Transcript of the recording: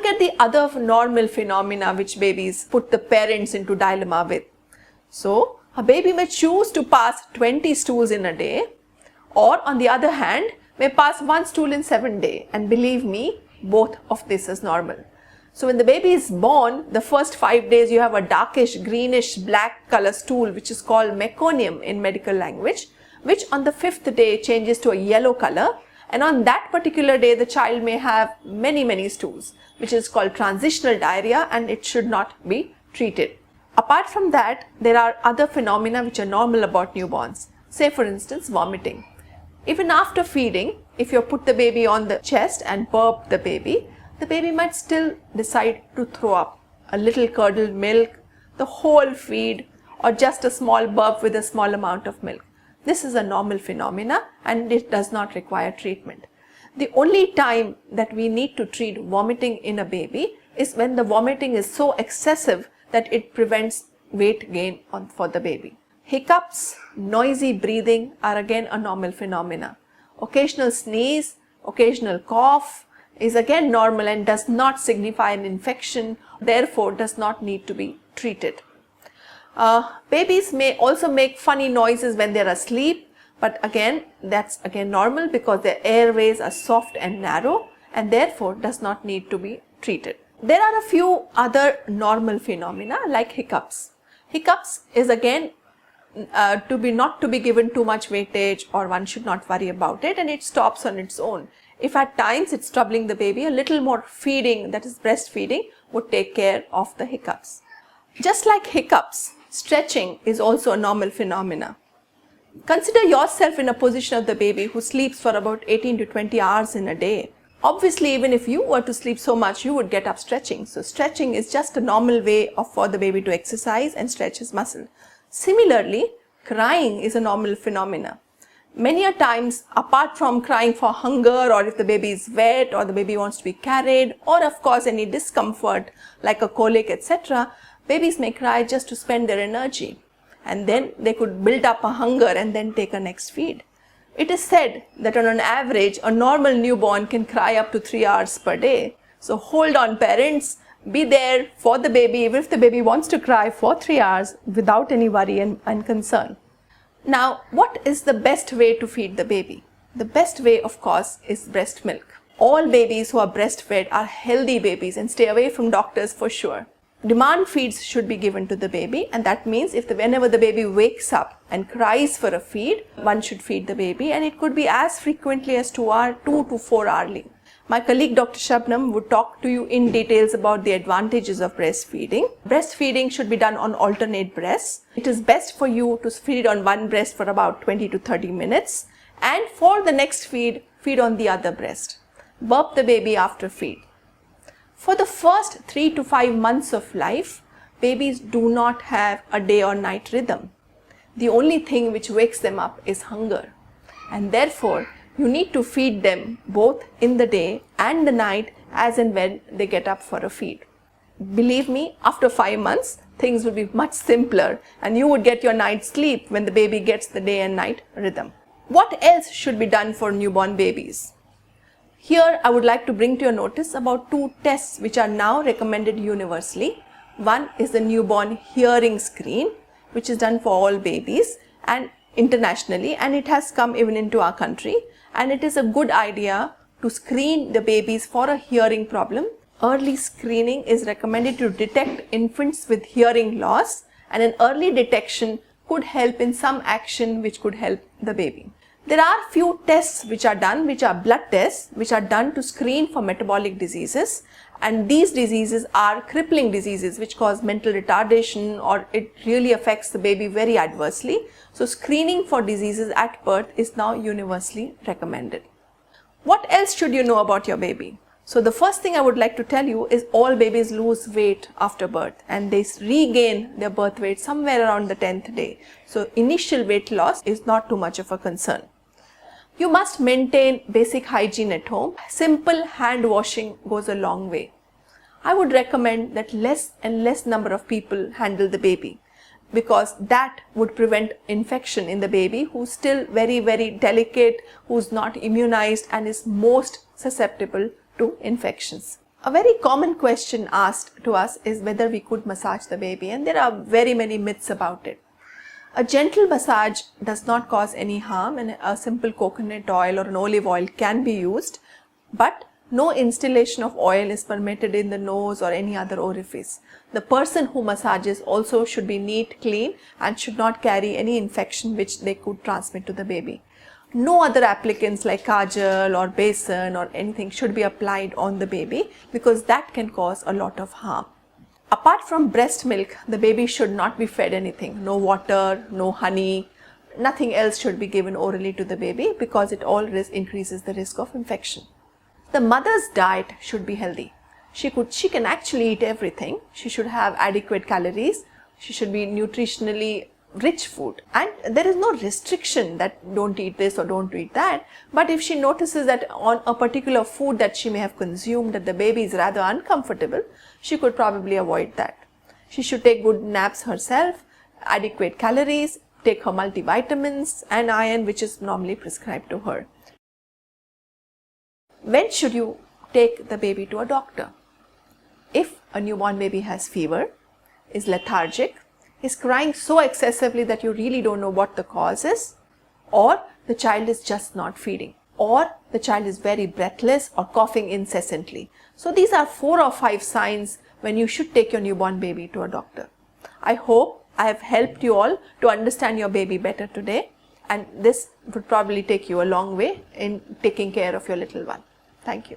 look at the other normal phenomena which babies put the parents into dilemma with. So, a baby may choose to pass 20 stools in a day, or on the other hand, may pass 1 stool in 7 days, and believe me, both of this is normal. So when the baby is born, the first 5 days you have a darkish greenish black color stool which is called meconium in medical language, which on the 5th day changes to a yellow color, and on that particular day the child may have many stools, which is called transitional diarrhea, and it should not be treated. Apart from that, there are other phenomena which are normal about newborns. Say for instance vomiting. Even after feeding, if you put the baby on the chest and burp the baby might still decide to throw up a little curdled milk, the whole feed, or just a small burp with a small amount of milk. This is a normal phenomena and it does not require treatment. The only time that we need to treat vomiting in a baby is when the vomiting is so excessive that it prevents weight gain for the baby. Hiccups, noisy breathing are again a normal phenomena. Occasional sneeze, occasional cough is again normal and does not signify an infection, therefore does not need to be treated. Babies may also make funny noises when they are asleep, but again that's again normal because their airways are soft and narrow and therefore does not need to be treated. There are a few other normal phenomena like hiccups. Hiccups is again not to be given too much weightage, or one should not worry about it, and it stops on its own. If at times it's troubling the baby, a little more feeding, that is breastfeeding, would take care of the hiccups. Just like hiccups, stretching is also a normal phenomena. Consider yourself in a position of the baby who sleeps for about 18 to 20 hours in a day. Obviously, even if you were to sleep so much, you would get up stretching. So stretching is just a normal way for the baby to exercise and stretch his muscle. Similarly, crying is a normal phenomena. Many a times, apart from crying for hunger, or if the baby is wet, or the baby wants to be carried, or of course any discomfort like a colic, etc., babies may cry just to spend their energy, and then they could build up a hunger and then take a next feed. It is said that on an average, a normal newborn can cry up to 3 hours per day. So hold on parents, be there for the baby even if the baby wants to cry for 3 hours without any worry and concern. Now, what is the best way to feed the baby? The best way, of course, is breast milk. All babies who are breastfed are healthy babies and stay away from doctors for sure. Demand feeds should be given to the baby, and that means whenever the baby wakes up and cries for a feed, one should feed the baby, and it could be as frequently as 2 to 4 hourly. My colleague Dr. Shabnam would talk to you in details about the advantages of breastfeeding. Breastfeeding should be done on alternate breasts. It is best for you to feed on one breast for about 20 to 30 minutes, and for the next feed, feed on the other breast. Burp the baby after feed. For the first 3 to 5 months of life, babies do not have a day or night rhythm. The only thing which wakes them up is hunger, and therefore you need to feed them both in the day and the night as and when they get up for a feed. Believe me, after 5 months, things will be much simpler and you would get your night's sleep when the baby gets the day and night rhythm. What else should be done for newborn babies? Here I would like to bring to your notice about 2 tests which are now recommended universally. One is the newborn hearing screen, which is done for all babies and internationally, and it has come even into our country, and it is a good idea to screen the babies for a hearing problem. Early screening is recommended to detect infants with hearing loss, and an early detection could help in some action which could help the baby. There are few tests which are done, which are blood tests, which are done to screen for metabolic diseases, and these diseases are crippling diseases which cause mental retardation, or it really affects the baby very adversely. So screening for diseases at birth is now universally recommended. What else should you know about your baby? So the first thing I would like to tell you is all babies lose weight after birth, and they regain their birth weight somewhere around the 10th day. So initial weight loss is not too much of a concern. You must maintain basic hygiene at home. Simple hand washing goes a long way. I would recommend that less and less number of people handle the baby, because that would prevent infection in the baby who's still very delicate, who's not immunized and is most susceptible to infections. A very common question asked to us is whether we could massage the baby, and there are very many myths about it. A gentle massage does not cause any harm, and a simple coconut oil or an olive oil can be used, but no installation of oil is permitted in the nose or any other orifice. The person who massages also should be neat, clean, and should not carry any infection which they could transmit to the baby. No other applicants like kajal or besan or anything should be applied on the baby, because that can cause a lot of harm. Apart from breast milk, the baby should not be fed anything. No water, no honey, nothing else should be given orally to the baby, because it all increases the risk of infection. The mother's diet should be healthy. She can actually eat everything. She should have adequate calories. She should be nutritionally rich food, and there is no restriction that don't eat this or don't eat that. But if she notices that on a particular food that she may have consumed that the baby is rather uncomfortable, she could probably avoid that. She should take good naps herself, adequate calories, take her multivitamins and iron, which is normally prescribed to her. When should you take the baby to a doctor? If a newborn baby has fever, is lethargic, is crying so excessively that you really don't know what the cause is, or the child is just not feeding, or the child is very breathless or coughing incessantly. So these are 4 or 5 signs when you should take your newborn baby to a doctor. I hope I have helped you all to understand your baby better today, and this would probably take you a long way in taking care of your little one. Thank you.